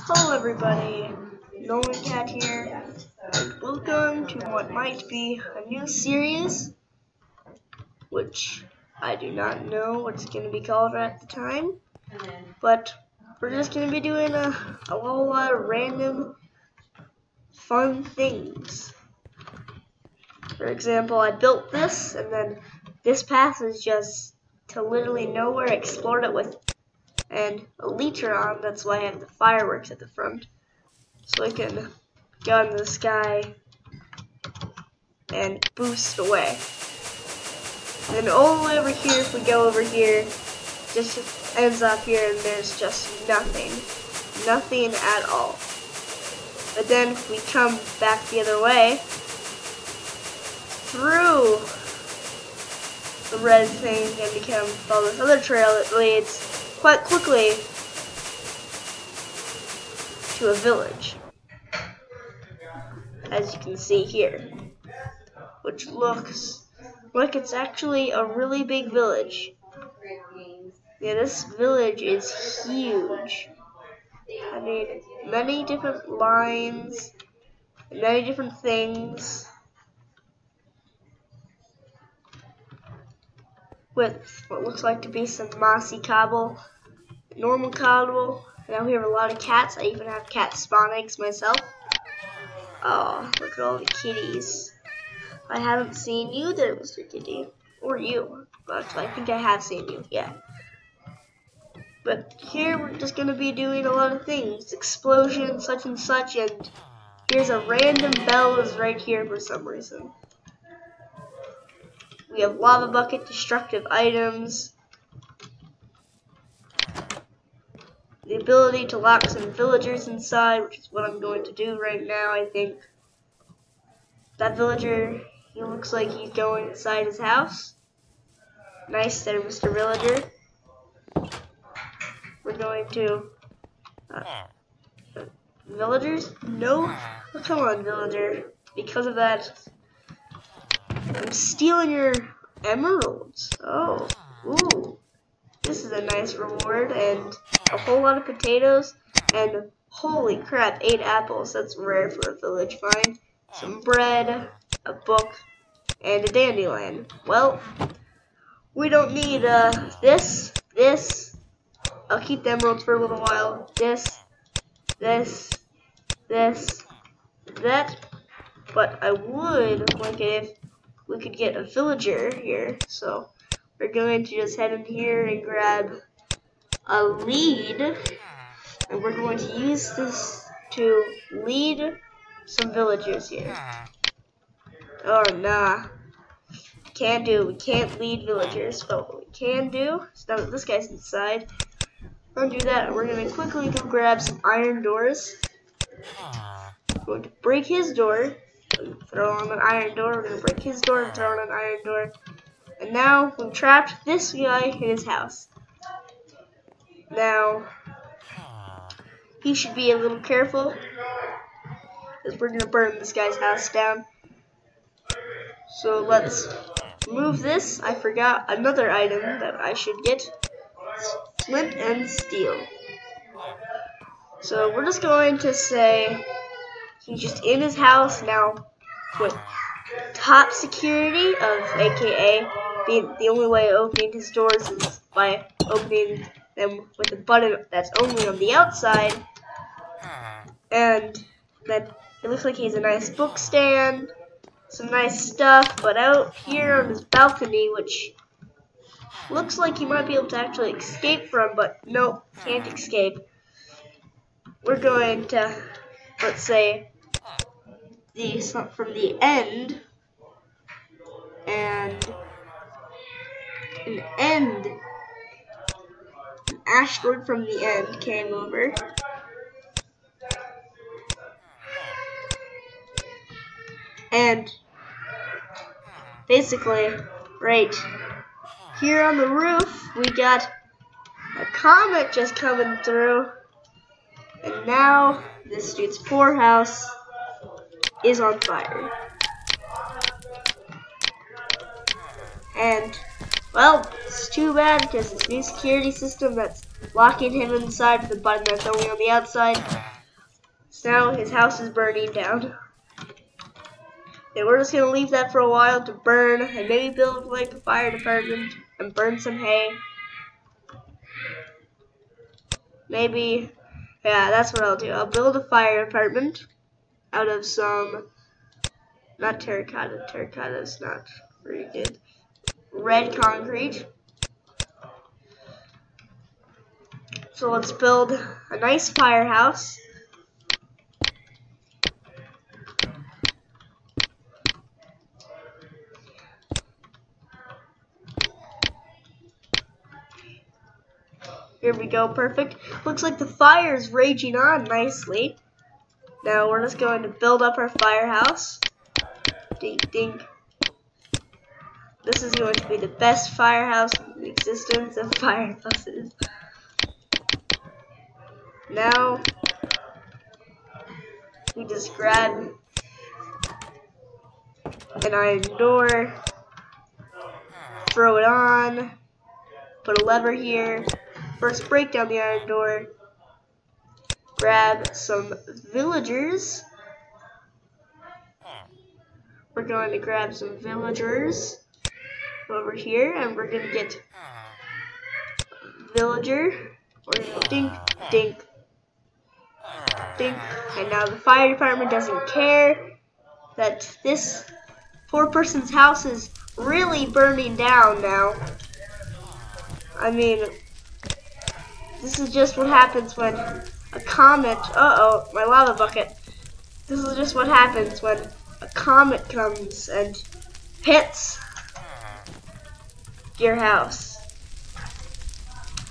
Hello everybody, NolanCat here, and welcome to what might be a new series, which I do not know what it's going to be called at the time, but we're just going to be doing a whole lot of random fun things. For example, I built this, and then this path is just to literally nowhere. I explored it with and a liter on. That's why I have the fireworks at the front, so I can go into the sky and boost away. And then all the way over here, if we go over here, just ends up here and there's just nothing at all. But then if we come back the other way through the red thing and become follow this other trail that leads quite quickly to a village, as you can see here, which looks like it's actually a really big village. Yeah, this village is huge. I mean, many different lines, many different things, with what looks like to be some mossy cobble, normal cobble. Now we have a lot of cats. I even have cat spawn eggs myself. Oh, look at all the kitties. I haven't seen you there, Mr. Kitty. Or you. But I think I have seen you, yeah. But here we're just going to be doing a lot of things. Explosions, such and such, and here's a random bell is right here for some reason. We have lava bucket, destructive items, the ability to lock some villagers inside, which is what I'm going to do right now, I think. That villager, he looks like he's going inside his house. Nice there, Mr. Villager. We're going to... villagers? No? Oh, come on, villager. Because of that... I'm stealing your emeralds. Oh, ooh. This is a nice reward, and a whole lot of potatoes, and holy crap, 8 apples. That's rare for a village find. Some bread, a book, and a dandelion. Well, we don't need this. I'll keep the emeralds for a little while. This, that. But I would like it if we could get a villager here. So we're going to just head in here and grab a lead, and we're going to use this to lead some villagers here. Oh nah, can't do. We can't lead villagers. But what we can do is, now that this guy's inside, we're gonna do that. We're gonna quickly go grab some iron doors. We're going to break his door. Throw on an iron door. We're gonna break his door and throw on an iron door. And now we've trapped this guy in his house. Now he should be a little careful, because we're gonna burn this guy's house down. So let's move this. I forgot another item that I should get: flint and steel. So we're just going to say he's just in his house now with top security of AKA being the only way opening his doors is by opening them with a button that's only on the outside. And then it looks like he has a nice book stand, some nice stuff, but out here on his balcony, which looks like he might be able to actually escape from, but nope, can't escape. We're going to, let's say, from the end, and an asteroid from the end came over, and basically right here on the roof we got a comet just coming through, and now this dude's poor house is on fire. And, well, it's too bad because this new security system that's locking him inside with the button that's only on the outside So now his house is burning down. And we're just gonna leave that for a while to burn and maybe build like a fire department and burn some hay. Maybe, yeah, that's what I'll do. I'll build a fire department out of some, not terracotta, terracotta's not very good, red concrete. So let's build a nice firehouse. Here we go, perfect. Looks like the fire is raging on nicely. Now we're just going to build up our firehouse. Dink, dink. This is going to be the best firehouse in the existence of firehouses. Now we just grab an iron door, throw it on, put a lever here. First, break down the iron door, grab some villagers. We're going to grab some villagers over here, and we're going to get villager. We're going to dink, dink, dink. And now the fire department doesn't care that this poor person's house is really burning down now. I mean, this is just what happens when a comet, uh-oh, my lava bucket. This is just what happens when a comet comes and hits your house.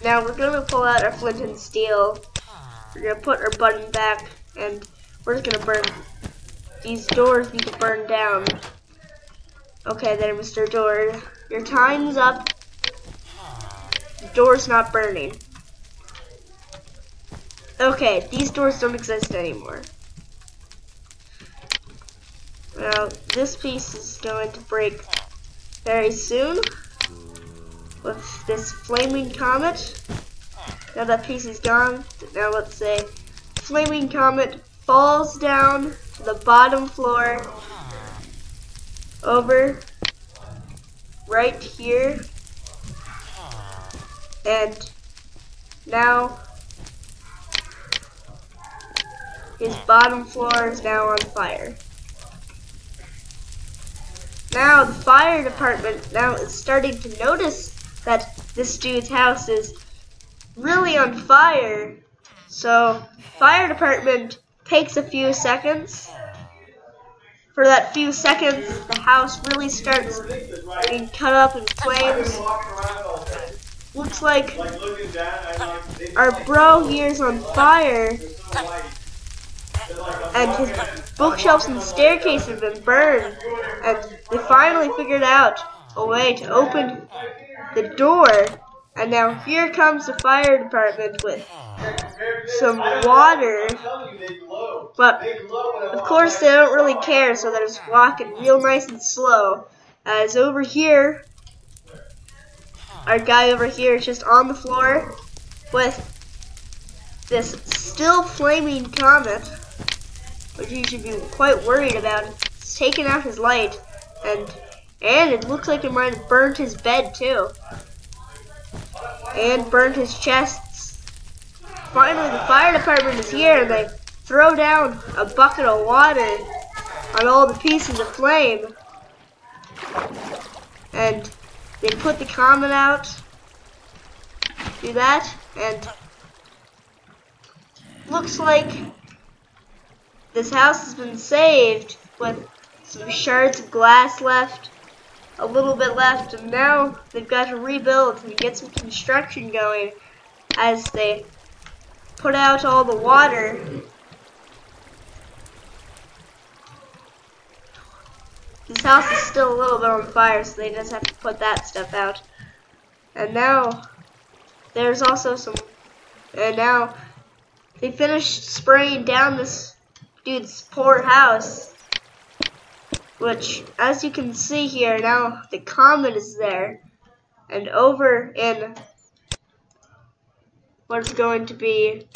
Now we're going to pull out our flint and steel. We're going to put our button back, and we're just going to burn. These doors need to burn down. Okay there, Mr. Door. Your time's up. The door's not burning. Okay, these doors don't exist anymore. Now, this piece is going to break very soon with this flaming comet. Now that piece is gone. Now let's say flaming comet falls down to the bottom floor over right here. And now his bottom floor is now on fire. Now the fire department now is starting to notice that this dude's house is really on fire. So fire department takes a few seconds. For that few seconds, the house really starts getting cut up in flames. Looks like our bro here is on fire. And his bookshelves and staircase have been burned. And they finally figured out a way to open the door. And now here comes the fire department with some water. But of course they don't really care, so they're just walking real nice and slow. As over here, our guy over here is just on the floor with this still flaming comet, which you should be quite worried about. It's taken out his light, and it looks like it might have burned his bed too, and burned his chests. Finally, the fire department is here, and they throw down a bucket of water on all the pieces of flame, and they put the comet out. Do that, and looks like this house has been saved with some shards of glass left, a little bit left, and now they've got to rebuild and get some construction going as they put out all the water. This house is still a little bit on fire, so they just have to put that stuff out. And now there's also some, and now they finished spraying down this dude's poor house, which, as you can see here, now the comet is there, and over in what's going to be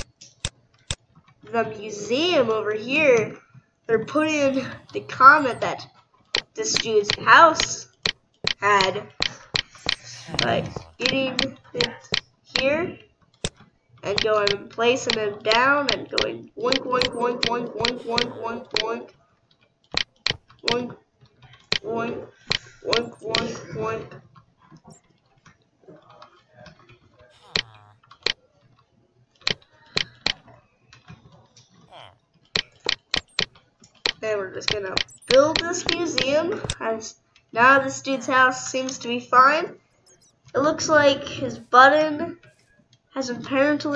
the museum over here, they're putting the comet that this dude's house had by getting it here and going and placing it down and going boink, boink, boink, boink, boink, boink, boink, boink, boink, boink, boink, boink, boink. Then we're just gonna build this museum. As now this dude's house seems to be fine. It looks like his button has burned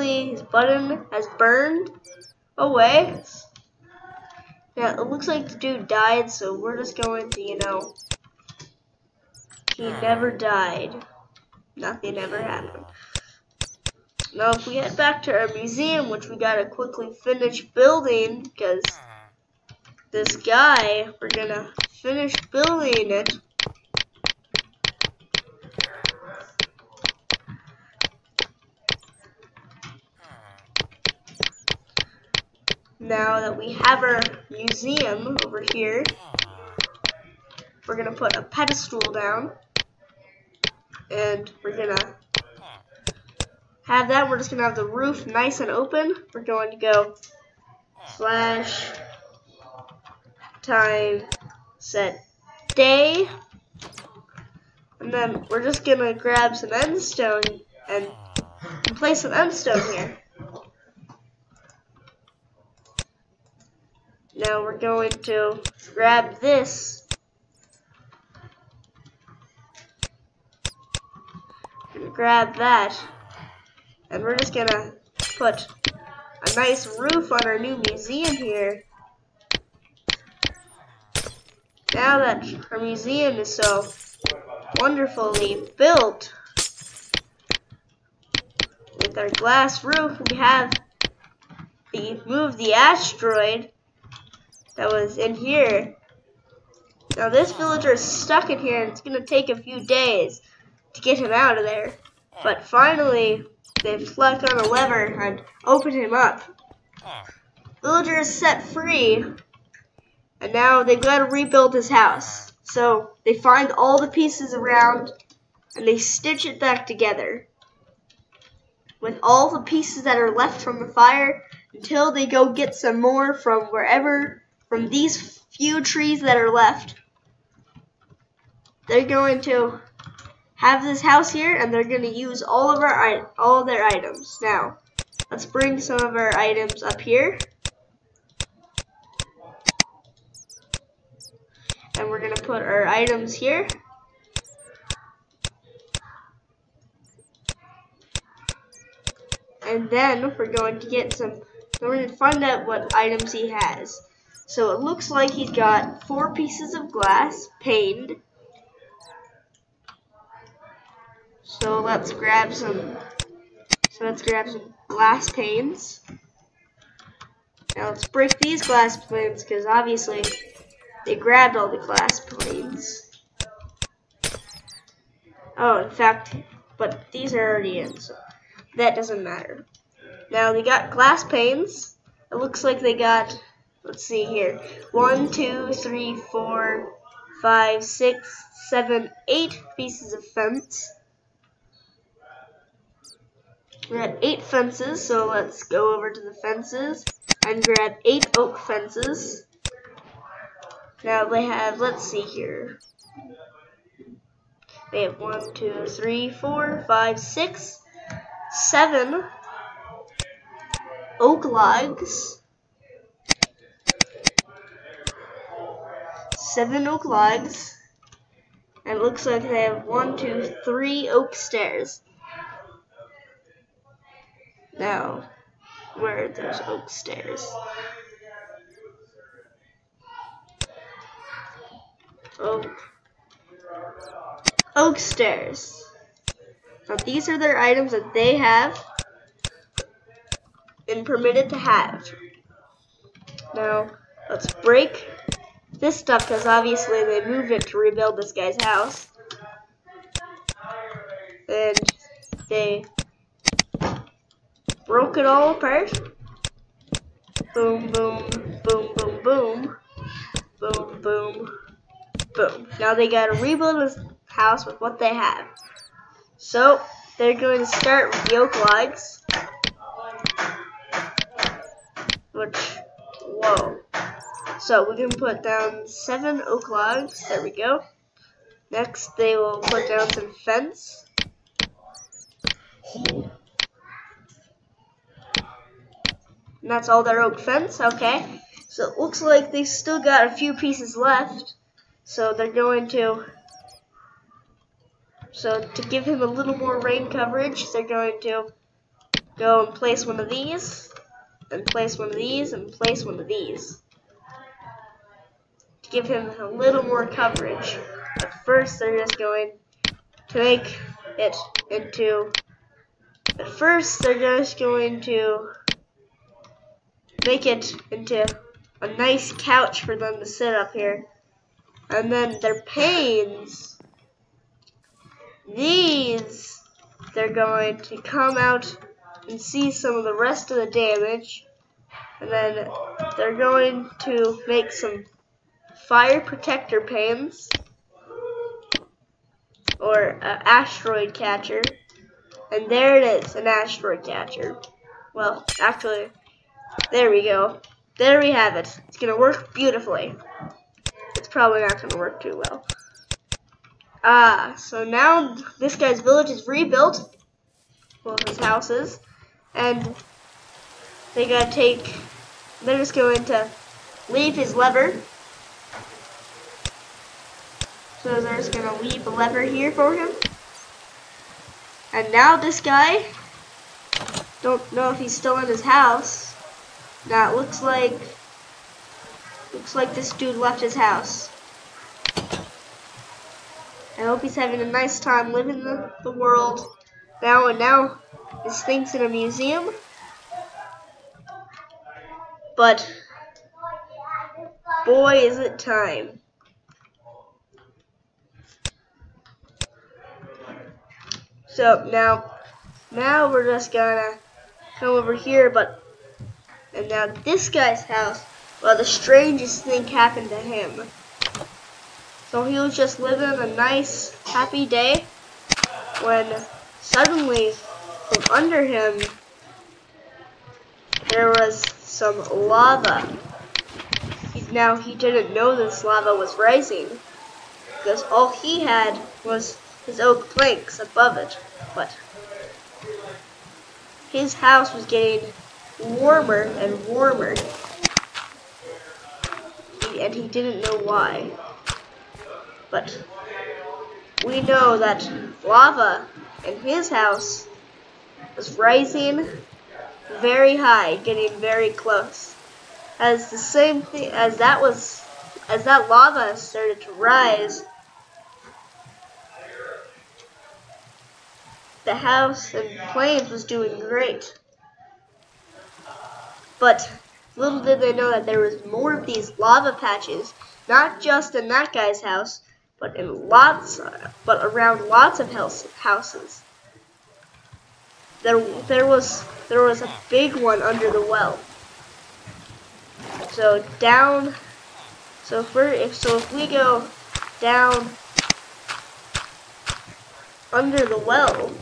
away. Yeah, it looks like the dude died, so we're just going to, he never died. Nothing ever happened. Now if we head back to our museum, which we gotta quickly finish building, because this guy, we're gonna finish building it. Now that we have our museum over here, we're gonna put a pedestal down, and we're gonna have that. We're just gonna have the roof nice and open. We're going to go slash time set day, and then we're just gonna grab some endstone and place some endstone here. Now we're going to grab this and grab that, and we're just gonna put a nice roof on our new museum here. Now that our museum is so wonderfully built with our glass roof, we have moved the asteroid that was in here. Now this villager is stuck in here, and it's going to take a few days to get him out of there. But finally, they've flicked on a lever and opened him up. Villager is set free, and now they've got to rebuild his house. So they find all the pieces around, and they stitch it back together with all the pieces that are left from the fire until they go get some more from wherever, from these few trees that are left. They're going to have this house here, and they're going to use all of their items. Now, let's bring some of our items up here. And we're going to put our items here. And then we're going to get some, we're going to find out what items he has. So it looks like he's got 4 pieces of glass paned. So let's grab some glass panes. Now let's break these glass panes, because obviously they grabbed all the glass panes. Oh, in fact, but these are already in, so that doesn't matter. Now they got glass panes. It looks like they got, let's see here, 1, 2, 3, 4, 5, 6, 7, 8 pieces of fence. We had 8 fences, so let's go over to the fences and grab 8 oak fences. Now they have, let's see here, they have 1, 2, 3, 4, 5, 6, 7 oak logs. 7 oak logs. And it looks like they have 1, 2, 3 oak stairs. Now, where are those oak stairs? Oak stairs. Now these are their items that they have been permitted to have. Now, let's break this stuff, because obviously they moved it to rebuild this guy's house. And they broke it all apart. Boom, boom, boom, boom, boom. Boom, boom, boom. Now they gotta rebuild this house with what they have. So they're going to start with the oak logs. Which, whoa. So we can put down 7 oak logs. There we go. Next they will put down some fence. And that's all their oak fence, okay. So it looks like they still got a few pieces left. So they're going to, to give him a little more rain coverage, they're going to go and place one of these, and place one of these, and place one of these. To give him a little more coverage. But first they're just going to make it into, make it into a nice couch for them to sit up here. And then their panes, these, they're going to come out and see some of the rest of the damage. And then they're going to make some fire protector panes, or an asteroid catcher. And there it is, an asteroid catcher. Well, actually, there we go. There we have it. It's going to work beautifully. It's probably not going to work too well. So now this guy's village is rebuilt. Well, his house is. And they're just going to leave his lever. So they're just going to leave a lever here for him. And now this guy, don't know if he's still in his house. Now it looks like this dude left his house. I hope he's having a nice time living the world now, and now this thing's in a museum. But boy, is it time. So now we're just gonna come over here, and now this guy's house, well, the strangest thing happened to him. So he was just living a nice, happy day when suddenly from under him there was some lava. Now he didn't know this lava was rising because all he had was his oak planks above it, but his house was getting warmer and warmer, and he didn't know why. But we know that lava in his house was rising very high, getting very close. As the same thing as that lava started to rise, the house and plains was doing great. But little did they know that there was more of these lava patches, not just in that guy's house, but around lots of houses. There was a big one under the well. So if we go down under the well,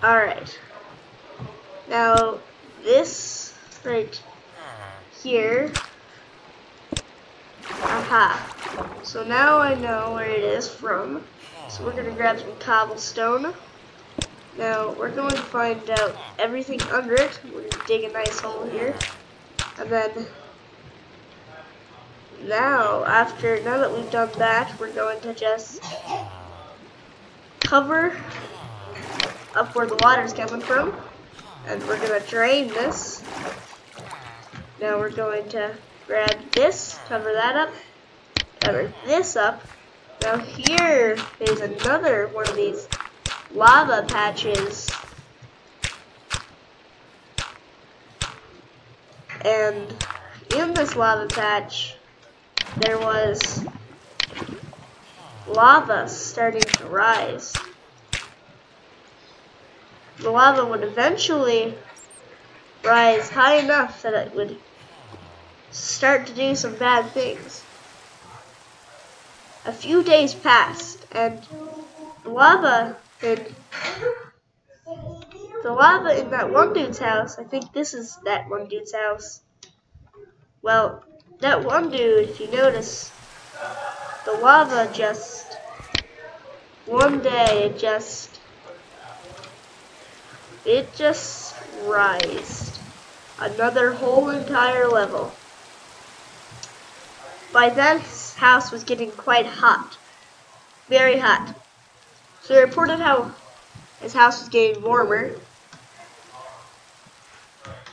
alright. Now this right here, aha. So now I know where it is from. So we're gonna grab some cobblestone. Now we're going to find out everything under it. We're gonna dig a nice hole here, and then now that we've done that, we're going to just cover up where the water's coming from, and we're going to drain this. Now we're going to grab this, cover that up, cover this up. Now here is another one of these lava patches, and in this lava patch there was lava starting to rise. the lava would eventually rise high enough that it would start to do some bad things. A few days passed, and the lava in that one dude's house, I think this is that one dude's house. Well, that one dude, if you notice, the lava just, one day, it just rised another whole entire level. By then, his house was getting quite hot, very hot. So he reported how his house was getting warmer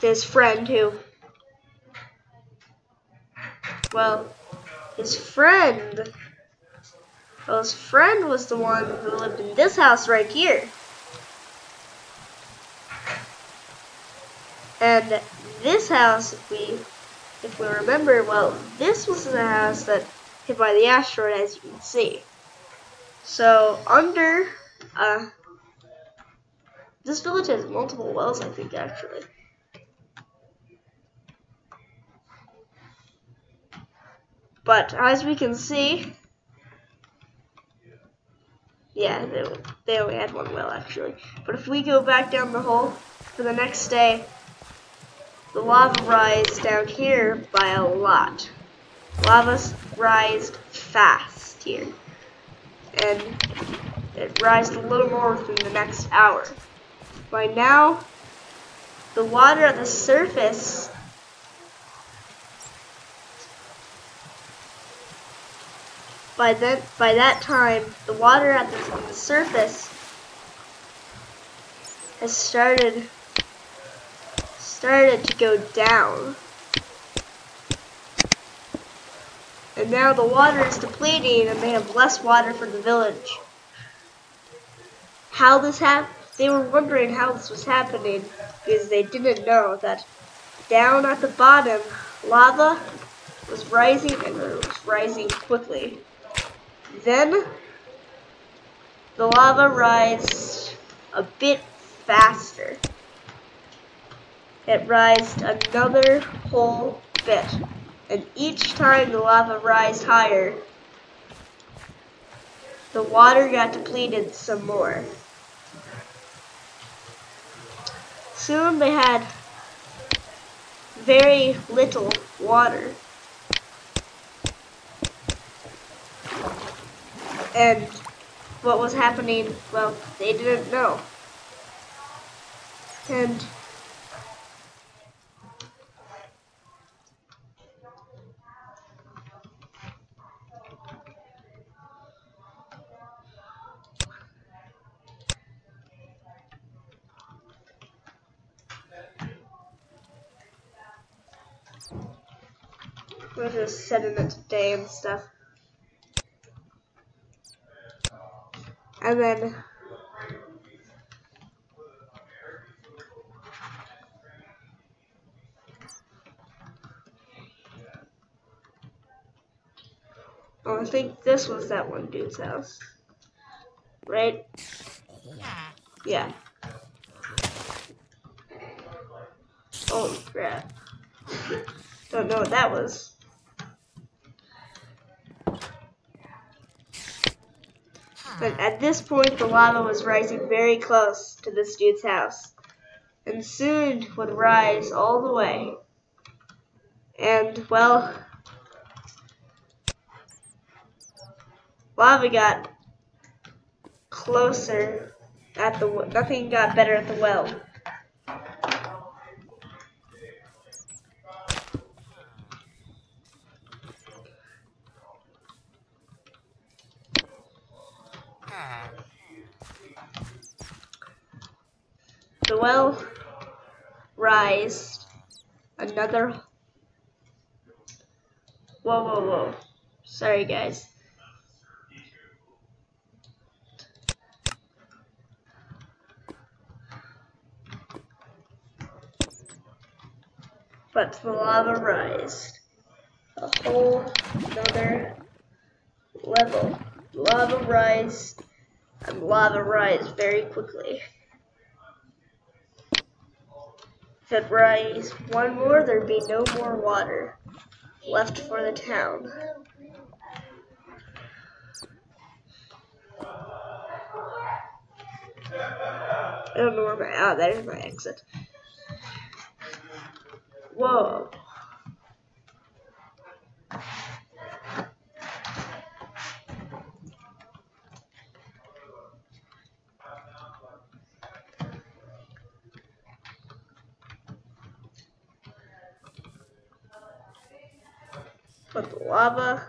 to his friend his friend was the one who lived in this house right here. And this house, if we remember, well, this was the house that hit by the asteroid, as you can see. So under this village has multiple wells, I think, actually. But as we can see, yeah, they only had one well, actually. But if we go back down the hole for the next day, the lava rised down here by a lot. Lava rised fast here. And it rised a little more within the next hour. By now, the water at the surface by that time, the water at the surface has started to go down. And now the water is depleting and they have less water for the village. How this happened? They were wondering how this was happening because they didn't know that down at the bottom, lava was rising and it was rising quickly. Then the lava rised a bit faster. It rised another whole bit. And each time the lava rised higher, the water got depleted some more. Soon they had very little water. And what was happening, well, they didn't know. And we're just setting it today and stuff. And then oh, I think this was that one dude's house. Right? Yeah. Holy crap. Don't know what that was. But at this point, the lava was rising very close to this dude's house. And soon would rise all the way. And, well, lava got closer at the nothing got better at the well. The well rised another. Whoa. Sorry, guys. But the lava rised a whole another level. Lava rised, and lava rised very quickly. could rise one more, there'd be no more water left for the town. I don't know where my, there's my exit. Whoa. Put the lava.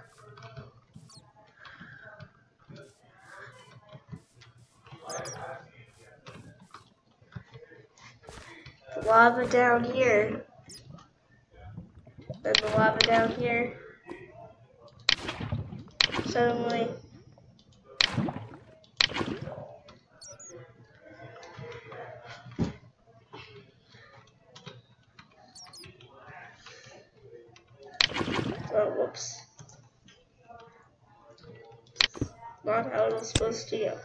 The lava down here. Then the lava down here. Suddenly. Oh, whoops. Not how it was supposed to go.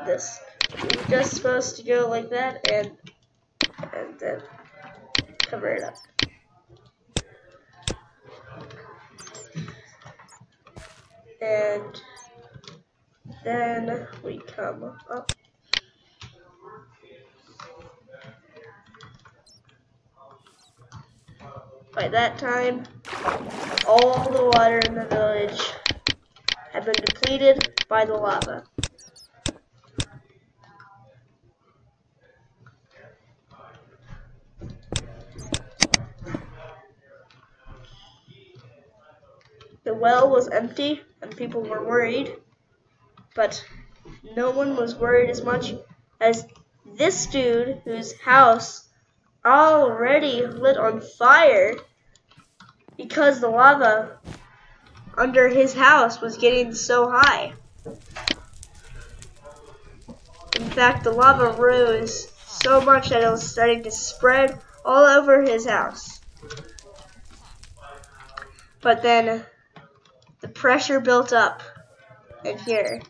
This was just supposed to go like that and then cover it up. And then we come up. By that time, all the water in the village had been depleted by the lava. The well was empty and people were worried, but no one was worried as much as this dude whose house already lit on fire because the lava under his house was getting so high. In fact, the lava rose so much that it was starting to spread all over his house. But then the pressure built up in here,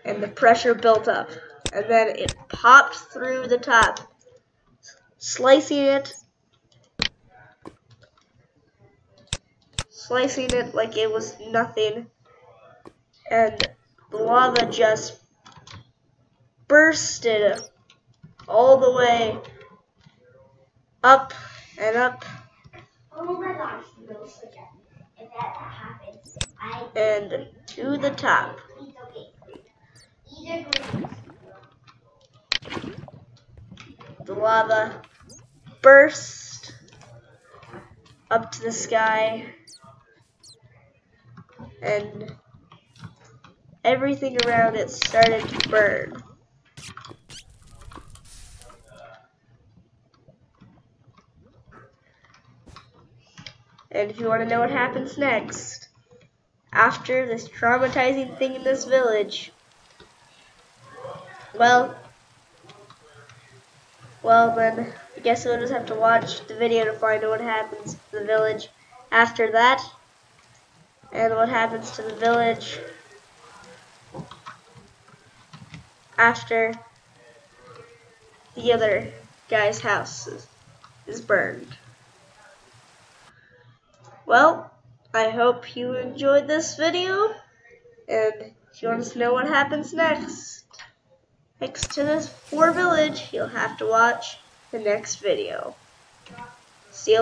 and the pressure built up, and then it popped through the top, slicing it like it was nothing, and the lava just bursted all the way up and up. Oh my gosh, no, if that happens, and to the top. The lava burst up to the sky, and everything around it started to burn. And if you want to know what happens next, after this traumatizing thing in this village, well then, I guess we'll just have to watch the video to find out what happens to the village after that, and what happens to the village after the other guy's house is burned. Well, I hope you enjoyed this video, and if you want to know what happens next to this poor village, you'll have to watch the next video. See you later.